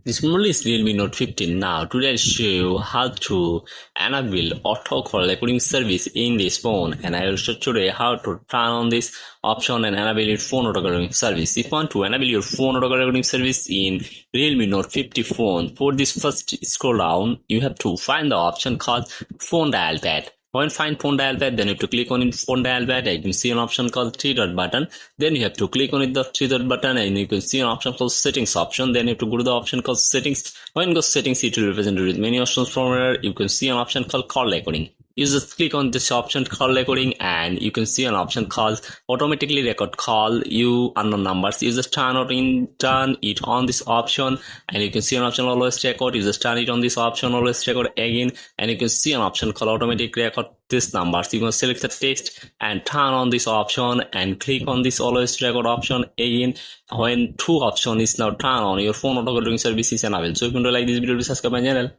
This model is Realme Note 15. Now, today I'll show you how to enable auto call recording service in this phone, and I will show today how to turn on this option and enable your phone auto recording service. If you want to enable your phone auto recording service in Realme Note 50 phone, for this first scroll down, you have to find the option called phone dial pad. When find phone dial pad, then you have to click on it phone dial pad. You can see an option called three dot button. Then you have to click on it the three dot button, and you can see an option called settings option. Then you have to go to the option called settings. When you go settings, it will represent you with many options from here. You can see an option called call recording. You just click on this option call recording, and you can see an option called automatically record call you unknown numbers. You just turn it on this option, and you can see an option always record. You just turn it on this option always record again, and you can see an option called automatic record this numbers. You can select the text and turn on this option and click on this always record option again. When two option is now turned on, your phone auto recording service is enabled. So if you like this video, please subscribe my channel.